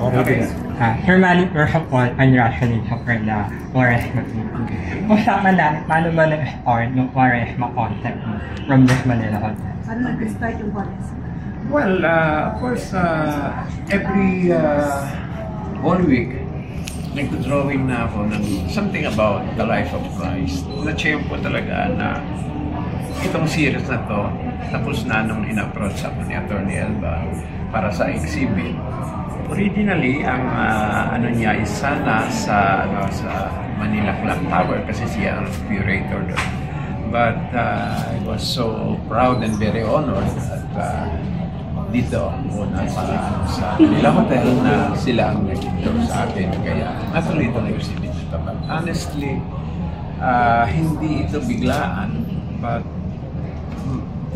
Okay. Hermani Perhapon ang Russian for the Quaresma. Usapan natin paano ba na-start yung Quaresma concept from this Manila Hotel? Paano nag-start yung Quaresma? Well, of course, every Holy Week, nag-drawing na ako ng something about the life of Christ. Na-tiyempo talaga na itong series na to, tapos na nung in-approach ako ni Atty. Elba para sa exhibit. Originally, ang ano niya is sana sa Manila Clock Tower kasi siya ang curator doon. But I was so proud and very honored at dito muna sa Manila Hotel na sila ang nag-tour sa akin. Kaya natuloy ito na exhibit nito. But honestly, hindi ito biglaan. But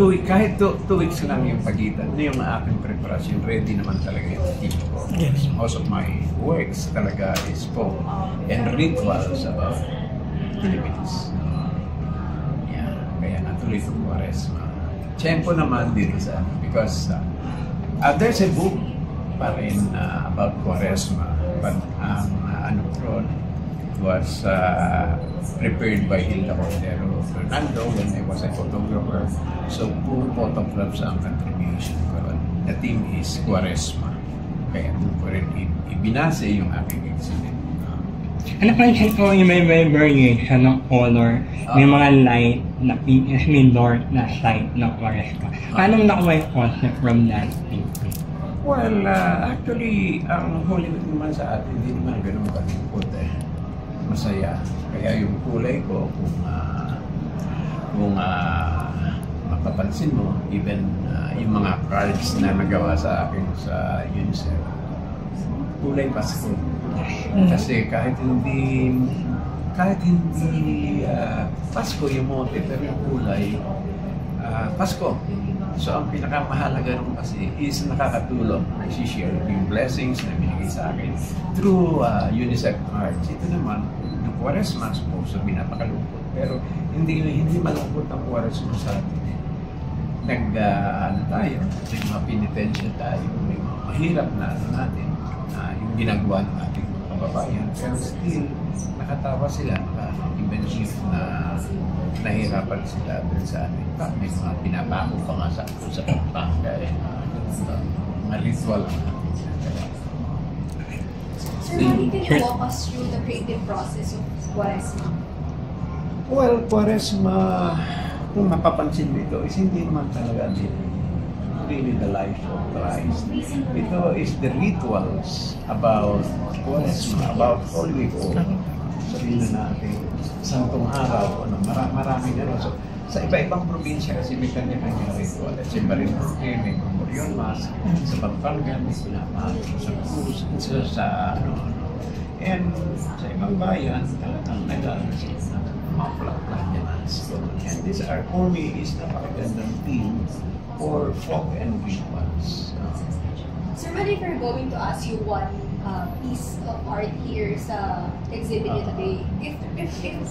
kahit 2 weeks lang yung pagitan, yung aking preparasyon, ready naman talaga yung team ko. Yes. Most of my works talaga is folk and rituals about Philippines. Yeah, kaya natuloy itong Quaresma. Tiyempo naman din sa because there's a book pa rin about Quaresma, but ano ron was prepared by Hilda Cordero Fernando when I was a photographer. So, puro photographs ang contribution ko. The theme is Quaresma. Kaya doon ko rin ibinase yung aking exhibit. Ano pa yung may variation ng color? May mga light na may dark na side ng Quaresma. Paano nakuha yung concept from that painting? Well, actually, ang Holy Week naman sa atin, hindi naman ganun kalingkod masaya. Kaya yung kulay ko, kung mapapansin mo, even yung mga cards na nagawa sa akin sa UNICEF, kulay Pasko. Kasi kahit hindi Pasko yung motif, pero yung kulay, Pasko. So ang pinakamahalaga nung kasi is nakakatulong, nag-share yung blessings na binigay sa akin through UNICEF cards. Ito naman, yung Quaresma, supposed to be napakalungkot. Pero hindi malungkot ang Quaresma sa atin. Tayo, may mga penitensya tayo, may mga mahirap na natin, yung ginagawa ng ating mga kababayan. Pero still, nakatawa sila, even if na nahirapan sila dun sa atin. May mga pinapako pa nga sa Pampanga, mga ritual. Sir, can you walk us through the creative process of Quaresma? Well, Quaresma, kung mapapansin mo ito, is hindi naman talaga really the life of Christ. Ito is the rituals about Quaresma, about Holy Week, o sabihin na natin, Santong Araw, marami na. So, sa iba-ibang probinsya kasi may kanya-kanya ritual. At sa Marinduque, may Memorial Mass, sa Pampanga, may Pinamahal, sa Cruz, sa And sa ibang bayan, talagang nag-aaral na mga plak-plak niya na. And this for me is napakagandang theme for folk and rituals. Sir, but if we're going to ask you one piece of art here sa exhibit niyo today, if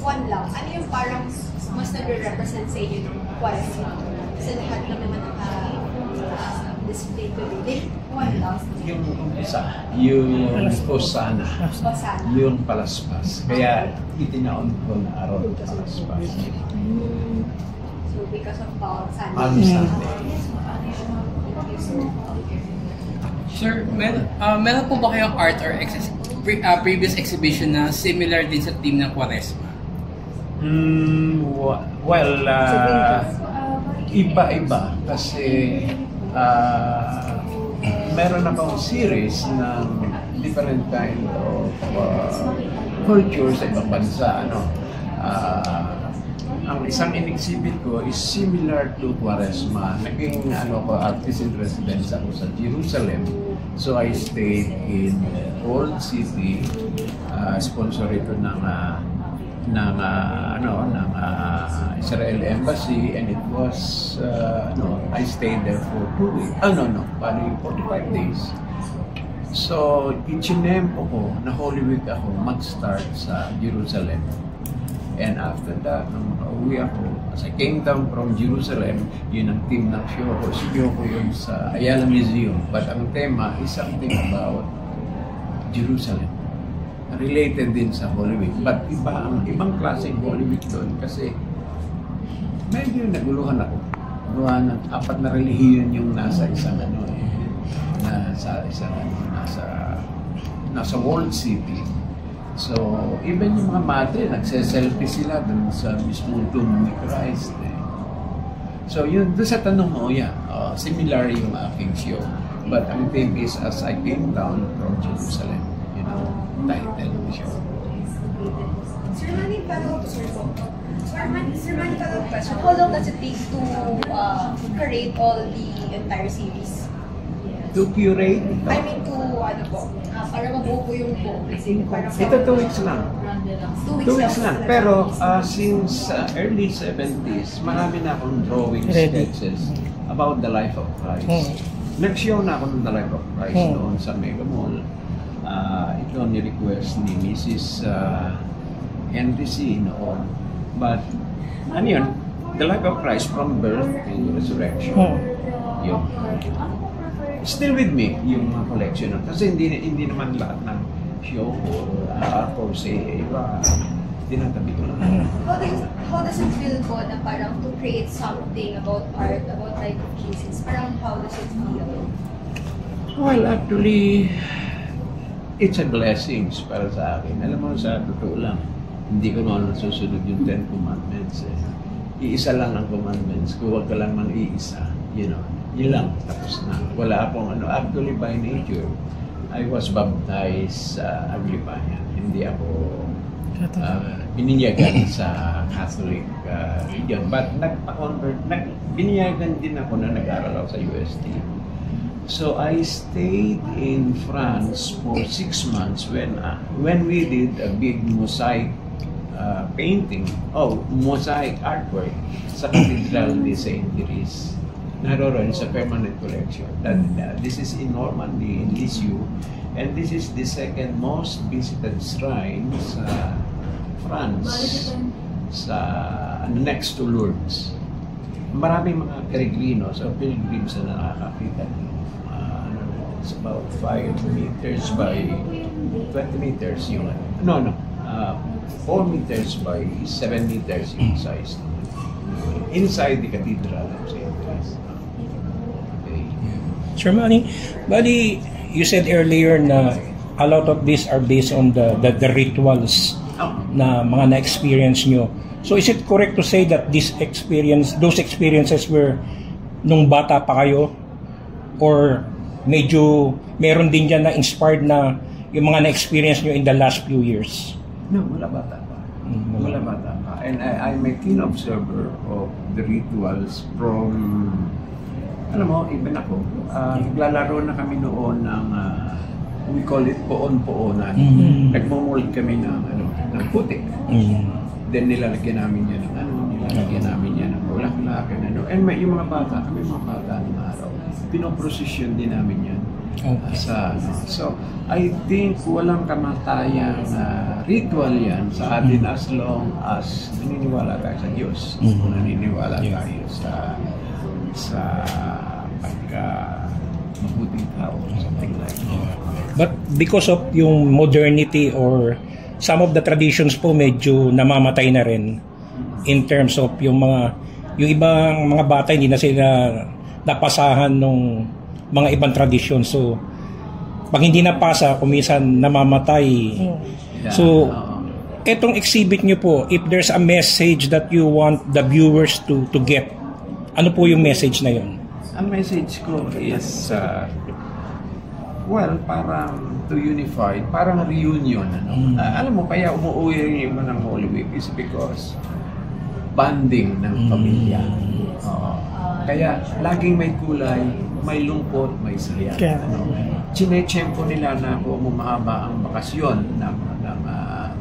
one lang, ano yung parang mas nagre-represent sa inyo ng Quaresma? Sa lahat ng naman display today, one lang. Yung isa, yung Hosanna, yung palaspas. Kaya itinaon ko na araw ng palaspas. So because of Palm Sunday. Palm Sunday. Sir, meron po ba kayong art or previous exhibition na similar din sa theme ng Quaresma? Well, iba-iba kasi meron akong series ng different kind of culture sa ibang bansa. Ang isang in-exhibit ko is similar to Quaresma. Naging artist in residence ako sa Jerusalem. So I stayed in Old City. Sponsor ito ng Israel Embassy, and it was I stayed there for 2 weeks. Bali 45 days. So, ichinempo ko na Holy Week ako mag-start sa Jerusalem. And after that, nung uwi ako, as I came down from Jerusalem, yun ang team ng show ko. Show ko yun sa Ayala Museum. But ang tema is something about Jerusalem. Related din sa Holy Week. But ibang klaseng Holy Week doon kasi medyo naguluhan ako. Gawa ng 4 na relihiyon yung nasa isang nasa World City. So, even yung mga mate, nagse-selfie sila dun sa mismong tomb ni Christ. So, yun, doon sa tanong mo, similar yung aking show. But ang theme is, As I Came Down from Jerusalem, title ng show. Sir Manny, follow-up question. How long does it take to create all the entire series? To curate? I mean, para mabuo po yung book. Ito 2 weeks lang. 2 weeks lang. Pero since early 70s, marami na akong drawing sketches about the life of Christ. Nag-show na ako ng The Life of Christ doon sa Mega Mall. Ito ni-request ni Mrs. Henry C. noon. But, ano yun? The Life of Christ from birth to resurrection. Yun. Still with me, yung mga collection. Kasi hindi naman lahat ng show or say, iba, tinatabi ko lang. How does it feel po na parang to create something about art, about life of Jesus? Parang how does it feel? Well, actually, it's a blessing para sa akin. Alam mo, sa totoo lang, hindi ko naman nasusunod yung 10 Commandments. Iisa lang ang Commandments. Kung huwag ka lang mang iisa, yun lang, tapos na. Wala akong actually by nature, I was baptized sa Aglipayan. Hindi ako bininyagan sa Catholic religion. But nagpa-convert, bininyagan din ako na nag-aral ako sa UST. So I stayed in France for 6 months when we did a big mosaic mosaic artwork sa Cathedral de Saint Therese. Naroon sa permanent collection. This is in Normandy, in Lisieux, and this is the second most visited shrine sa France, next to Lourdes. Maraming mga peregrinos o pilgrims na nakakakita. It's about 5 meters by 20 meters yung 4 meters by 7 meters yung size. Inside the Cathedral of St. Therese. Okay. Sir Manny, buddy, you said earlier na a lot of these are based on the rituals na mga na-experience nyo. So is it correct to say that those experiences were nung bata pa kayo? Or medyo meron din dyan na inspired na yung mga na-experience nyo in the last few years? No, wala bata pa. Wala bata pa. And I'm a keen observer of the rituals from, alam mo, even ako, naglalaro na kami noon ng, we call it poon-poonan. Nagmomold kami ng putik. Then nilalagyan namin yan ng bulaklak, and yung mga bata, kami mga bata ng araw, pinoprosesyon din namin yan. So, I think walang kamatayang ritual yan sa atin as long as naniniwala tayo sa Diyos. Kung naniniwala tayo sa pagka mabuting tao, something like that. But because of yung modernity or some of the traditions po medyo namamatay na rin in terms of yung ibang mga bata hindi na sila napasahan nung mga ibang tradisyon. So pag hindi napasa, kuminsan namamatay. So etong exhibit nyo po, if there's a message that you want the viewers to get, ano po yung message na yun? Ang message ko is parang to unify, parang reunion. Alam mo, kaya umuwi rin yung ng Holy Week is because bonding ng pamilya. Kaya laging may kulay, may lungkot, may saya. Chinechempo nila na kung mahaba ang bakasyon ng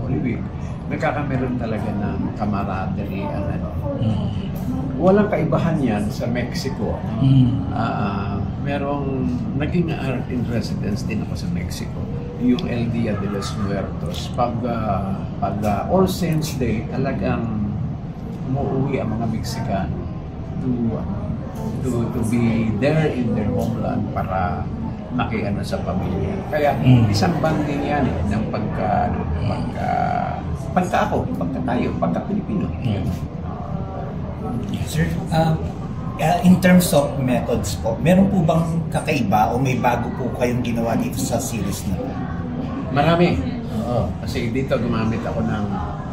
Holy Week, nagkakameron talaga ng camaraderie. Walang kaibahan yan sa Mexico. Merong naging art in residence din ako sa Mexico, yung El Dia de los Muertos. Pag All Saints Day, talagang umuwi ang mga Mexicano to be there in their homeland para makiano sa pamilya. Kaya isang banding yan ng pagka tayo, pagka Pilipino. Sir, in terms of methods po, meron po bang kakaiba o may bago po kayong ginawa dito sa series na po? Marami. Oo. Kasi dito gumamit ako ng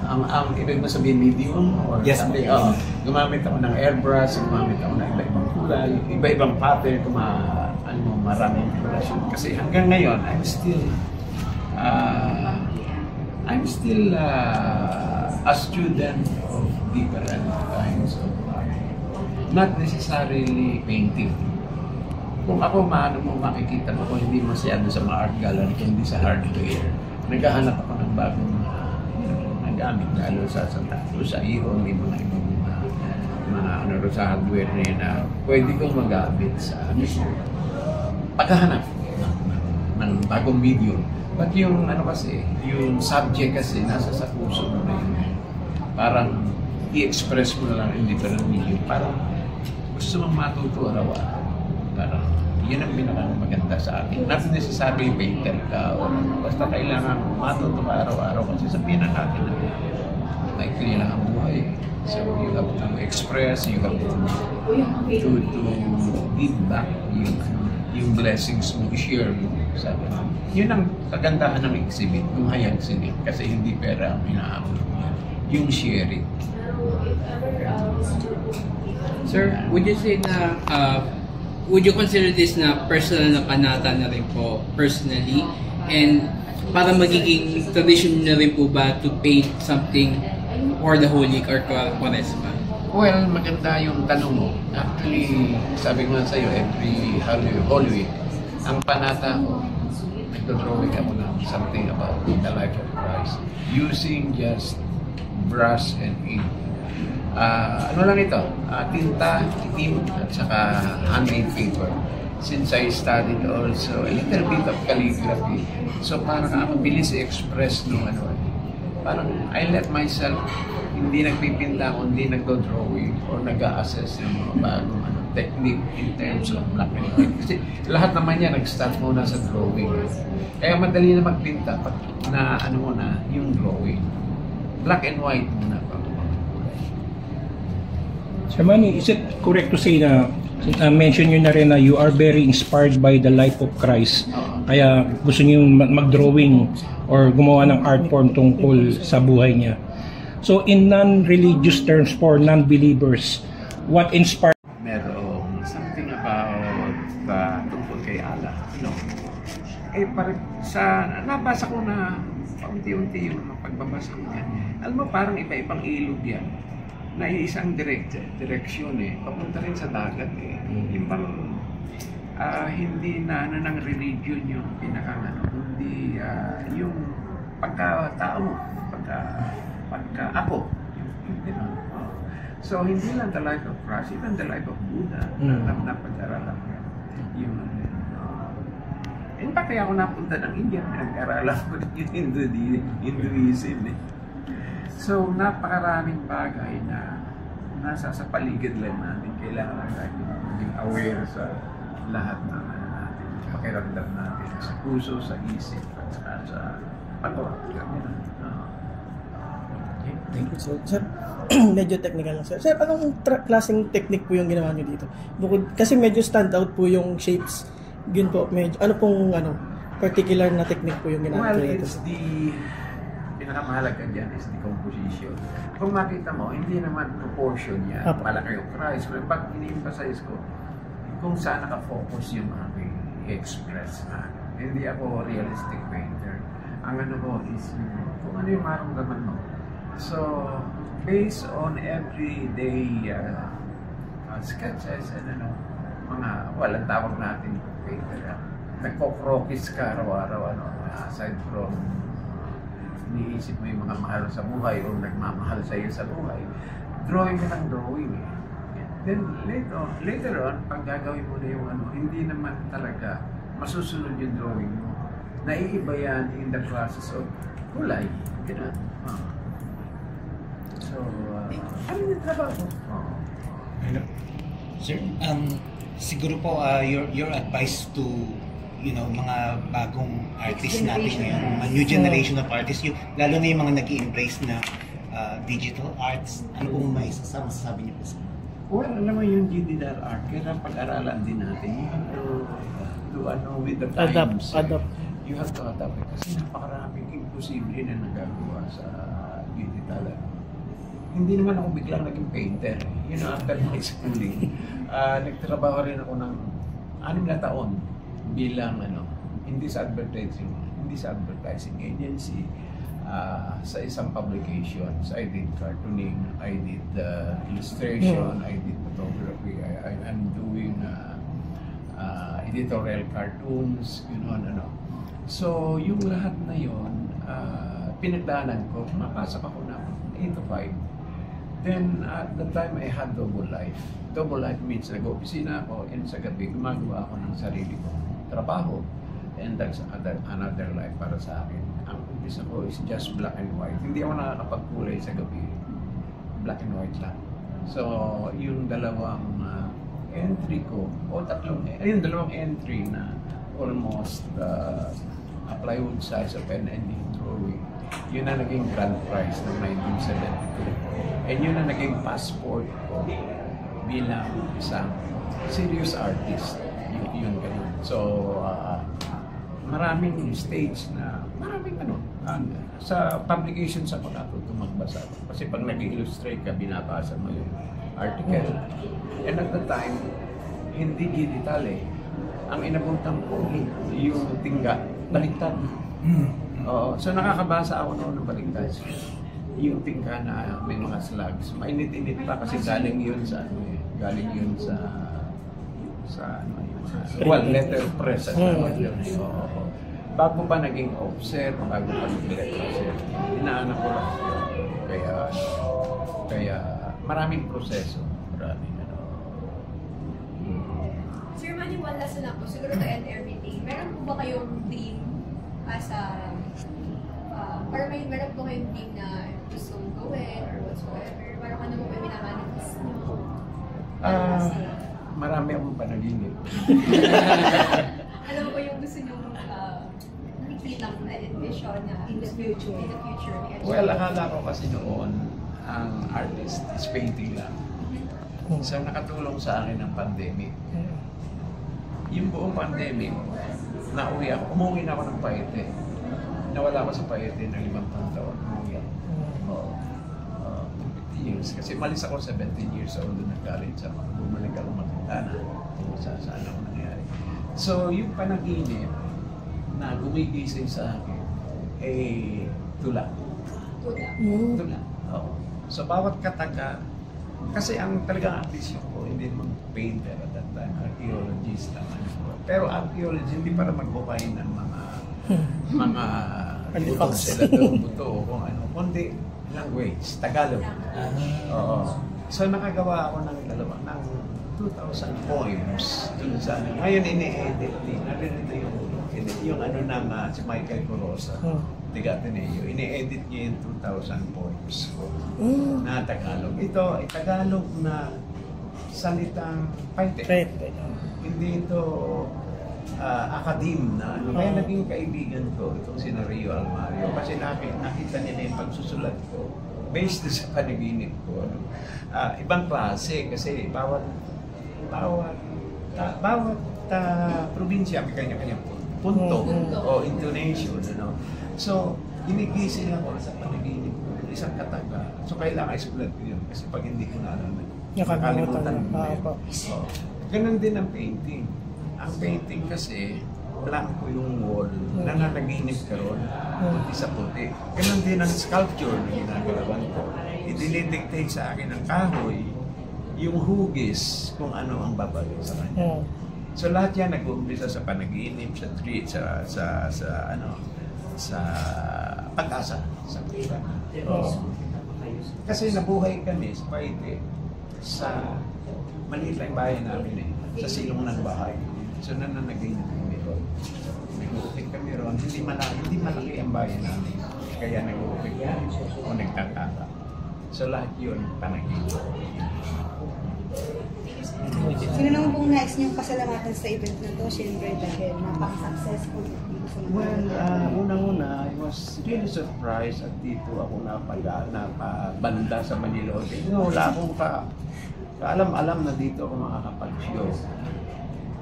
ang ibig mo sabihin medium or yes, something. Gumamit ako ng airbrush, gumamit ako ng iba-ibang kulay, iba-ibang pattern, maraming kombinasyon. Kasi hanggang ngayon, I'm still a student of different kinds of art. Not necessarily painting. Kung ako, makikita mo kung hindi masyado sa mga art gallery, kundi sa hardware. Naghahanap ako ng bagong gamit, lalo sa ihon, may mga ibang mga sa hardware na yun na pwede kong magamit sa paghahanap ng bagong medium. But yung yung subject kasi nasa sa puso mo na yun. Parang i-express mo na lang in different medium. Parang gusto mong matuto araw-araw. Parang yun ang maganda sa akin. Not necessarily painter ka o basta kailangan matuto ka araw-araw kasi sabihin na natin na maikli lang ang buhay. So you have to express, you have to give back yung blessings mo, i-share mo. Sabi mo. Yun ang kagandahan ng exhibit, yung hayag exhibit. Kasi hindi pera ang inaabot niya. Yung sharing. Sir, would you say na would you consider this na personal na panata na rin po personally? And para magiging tradition na rin po ba to paint something for the Holy Week or Quaresma? Well, maganda yung tanong mo. Actually, sabi ko nga sa'yo, every Holy Week, ang panata ko, nagdodrawing ako ng something about the life of Christ using just brush and ink. Ano lang ito? Tinta, itim, at saka handmade paper. Since I studied also a little bit of calligraphy, so parang ako bilis i-express nung parang I let myself hindi nagpipinta ako, hindi nagdo-drawing or nag-a-assess ng mga bagong technique in terms of black and white. Kasi lahat naman yan nag-start muna sa drawing. Kaya madali na magpinta pag na muna yung drawing. Black and white muna pa. Sir Manny, is it correct to say na mention nyo na rin na you are very inspired by the life of Christ? Kaya gusto nyo mag-drawing or gumawa ng art form tungkol sa buhay niya. So in non-religious terms for non-believers, what inspired? Merong something about tungkol kay Allah. Parang nabasa ko na paunti-unti yung pagbabasa ko yan. Alam mo, parang iba-ibang ilog yan. Na isang direksyon papunta rin sa dagat Yung bang hindi na ng religion yung hindi yung pagkatao mo, pagka ako. So hindi lang the life of Christ, even the life of Buddha na pag-aralan yung in fact, kaya ako napunta ng India, nag-aralan ko yung Hinduism So, napakaraming bagay na nasa sa paligid lang natin. Kailangan lang natin maging aware sa lahat ng natin, pakiramdam natin, sa puso, sa isip, at sa pagawa. Thank you, sir. Sir, medyo technical lang, sir. Sir, anong klaseng technique po yung ginawa nyo dito? Kasi medyo stand out po yung shapes. Yun po, medyo, particular na technique po yung ginawa nyo dito? Well, pinakamahalaga dyan is the composition. Kung makita mo, hindi naman proportion yan. Malaki yung Christ. Pero pag ini-emphasize ko, kung saan nakafocus yung aking express na. Hindi ako realistic painter. Ang ko is kung ano yung maramdaman mo. So, based on everyday sketches and walang tawag natin painter. Nagko-crokis ka araw-araw, aside from iniisip mo yung mga mahal sa buhay o nagmamahal sa iyo sa buhay, drawing ka ng drawing Then later on, pag gagawin mo na yung hindi naman talaga masusunod yung drawing mo. Naiiba yan in the process of kulay. Ganun. So, ano yung trabaho? Sir, siguro po your advice to mga bagong artists natin ngayon, mga new generation of artists, lalo na yung mga nag-i-embrace na digital arts. Ano pong masasabi niyo po sa Well, alam mo yung digital art, kailangan pag-aralan din natin. You have to with the times. Adapt. You have to adapt. Kasi napakaraming imposible na nagagawa sa digital. Hindi naman ako biglang naging painter. After my schooling, nagtrabaho rin ako ng 6 na taon bilang hindi sa advertising agency, sa isang publications. I did cartooning, I did illustration, I did photography, I'm doing editorial cartoons, So, yung lahat na yun, pinagdaanan ko, mapasok ako na 8 to 5. Then, at the time, I had double life. Double life means nag-opisina ako and sa gabi, gumagawa ako ng sarili ko trabaho. And that's another life para sa akin. Ang umpisa ko is just black and white. Hindi ako nakakapagkulay sa gabi. Black and white lang. So, yung dalawang entry ko, dalawang entry na almost plywood size of pen and ink drawing, yun na naging grand prize ng 1972. And yun na naging passport ko bilang isang serious artist. Yun ganun. So, maraming stage na, sa publications ako natuto magbasa. Kasi pag nag-illustrate ka, binabasa mo yung article. And at the time, hindi digital Ang inabutan ko, yung tingga, baliktad. So nakakabasa ako noon ng baliktad. Yung tingga na may mga slugs. Mainit-init pa kasi galing yun sa letterpress at bago pa naging offset, bago pa naging letterpress, inaanak ko lang. Kaya maraming proseso. Sir Manny, one last na po, siguro to end everything. Meron po ba kayong dream as a, meron po kayong dream na gusto mong gawin or whatsoever? Parang ano po may minamanifest nyo? Marami akong panaginip. Ano po yung gusto nyo nakikita na envision na in the future? Well, akala ko kasi noon, ang artist is painting lang. So nakatulong sa akin ang pandemic. Yung buong pandemic, umuwi na ako ng Paete. Nawala ako sa Paete ng 5 taon. Umuwi ako. 50 years. Kasi malis ako 17 years old na nag-college ako. Bumalik ako Matintana. Saan ako nangyari. So, yung panaginip na gumigising sa akin, tula. Tula. So, bawat kataga, kasi ang talagang ambisyon ko, hindi naman painter at that time, archaeologist naman. Pero archaeology, hindi para magbukay ng mga buto o kung ano, kundi language, Tagalog. So nakagawa ako ng 2,000 poems dun sa ano. Ngayon ini-edit din. Narinig yung ano ng si Michael Corosa, Tiga Ateneo. Ini-edit niya yung 2,000 poems na Tagalog. Ito ay Tagalog na salitang Paite. Hindi ito akadim na ano. Kaya naging kaibigan ko itong si Rio Almario kasi nakita niya yung pagsusulat ko based sa panaginip ko. Ibang klase kasi bawat probinsya may kanya-kanya punto o intonation, So, ginigising ako sa panaginip ko, isang kataga. So, kailangan isulat ko yun kasi pag hindi ko nalaman, nakalimutan mo. Ganun din ang painting. Ang painting kasi, blanco yung wall, nananaginip ka ron, puti sa puti. Ganun din ang sculpture na ginagalawan ko. I-dictate sa akin ng kahoy, yung hugis, kung ano ang babalik sa kanya. So lahat yan nag-uumpisa sa panaginip, sa tree, sa pag-asa, sa pira. Kasi nabuhay kami sa Paite, sa maliit lang bahay namin sa silong ng bahay. So nananaginip kami ron. Nag-uupig kami ron, hindi malaki ang bahay namin. Kaya nag-uupig kami o nagtatata. So lahat yun panaginip. Sino naman pong nais niyong pasalamatan sa event na to? Siyempre dahil napaka-successful dito sa Well, unang-una, I was really surprised at dito ako napabanda sa Manila Hotel. Wala akong kaalam-alam na dito ako makakapag-show.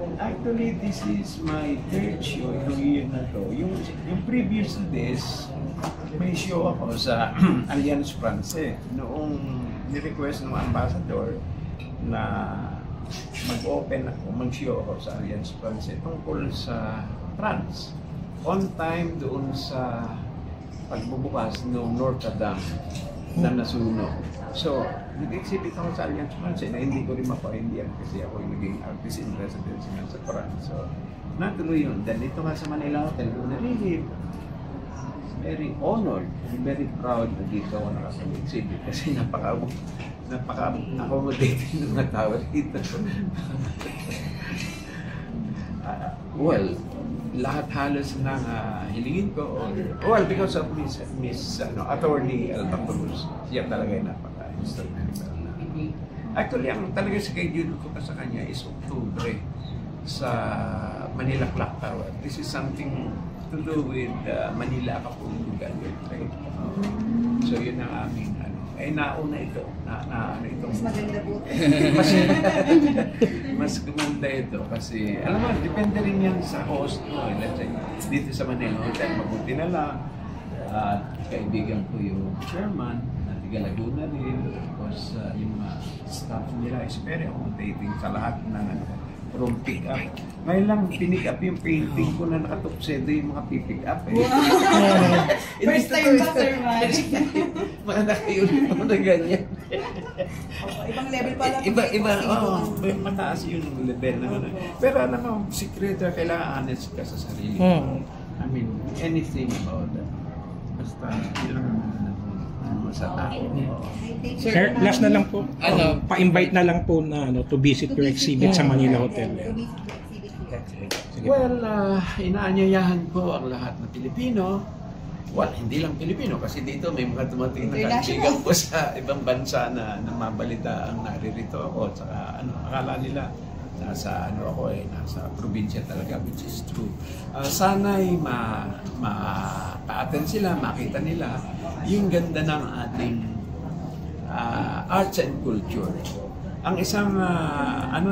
And actually, this is my third show yung year na to. Yung previous to this, may show ako sa Alliance Francaise. Noong ni-request ng ambassador na mag-open ako, mag-show ako sa Alliance Francaise tungkol sa France. On time doon sa pagbubukas ng Notre Dame na nasunog. So, nag-exhibit ako sa Alliance Francaise na hindi ko rin mapahindihan kasi ako yung naging artist in residence nga sa France. So, natuloy yun. Then ito nga sa Manila Hotel, really very honored and very proud na dito ako nakapag-exhibit kasi napaka-accommodating ng mga tao dito. Well, lahat halos ng hilingin ko because of Miss Attorney Elba Cruz. Siya talaga yung napaka-instrumental na. Actually, ang talaga schedule ko pa sa kanya is October sa Manila Clock Tower. This is something to do with Manila Kapulugan. So yun ang aming nauna ito. Mas maganda po. Mas gumanda ito kasi, alam mo, depende rin yan sa host mo. Let's say, dito sa Manila Hotel, mabuti na lang. Kaibigan ko yung chairman, na tiga Laguna rin. Tapos yung mga staff nila is very accommodating sa lahat ng room pick-up. Ngayon lang, pinick up yung painting ko na nakatupsedo yung mga pick up. First time ba, Sir Man? Mga naka-uniform na ganyan. Ibang level pala. Iba, mataas yung level na gano'n. Pero alam mo, secretary, kailangan honest ka sa sarili. I mean, anything about that. Basta, yun lang sa tao. Sir, last na lang po. Pa-invite na lang po na to visit your exhibit sa Manila Hotel. Well, inaanyayahan ko ang lahat ng Pilipino. Well, hindi lang Pilipino kasi dito may mga tumating na kaibigan ko sa ibang bansa na mabalita ang naririto ako. At saka, akala nila nasa nasa probinsya talaga, which is true. Sana'y ma-attend sila, makita nila yung ganda ng ating arts and culture. Ang isang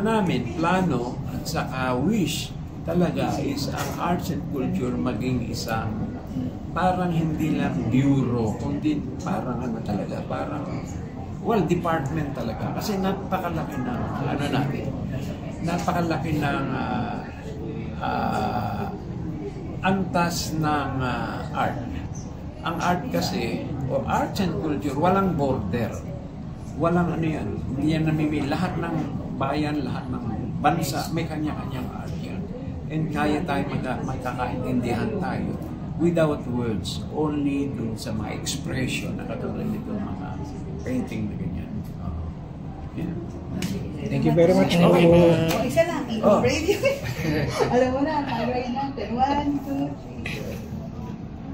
namin, plano at saka wish talaga is ang arts and culture maging isang parang hindi lang bureau, kundi parang talaga, parang department talaga. Kasi napakalaki ng napakalaki ng antas ng art. Ang art kasi, o arts and culture, walang border. Walang yan. Hindi yan namimili. Lahat ng bayan, lahat ng bansa, may kanya-kanyang art yan. And kaya tayo magkakaintindihan tayo without words, only dun sa mga expression na katulad nito mga painting na ganyan. Yeah. Thank you very much. Isa lang, radio. Alam mo na, tagawin natin. 1, 2,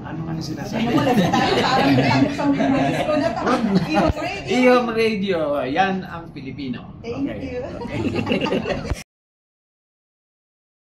3. Ano man sinasabi? Ihom Radio. Ihom Radio, yan ang Pilipino. Thank you.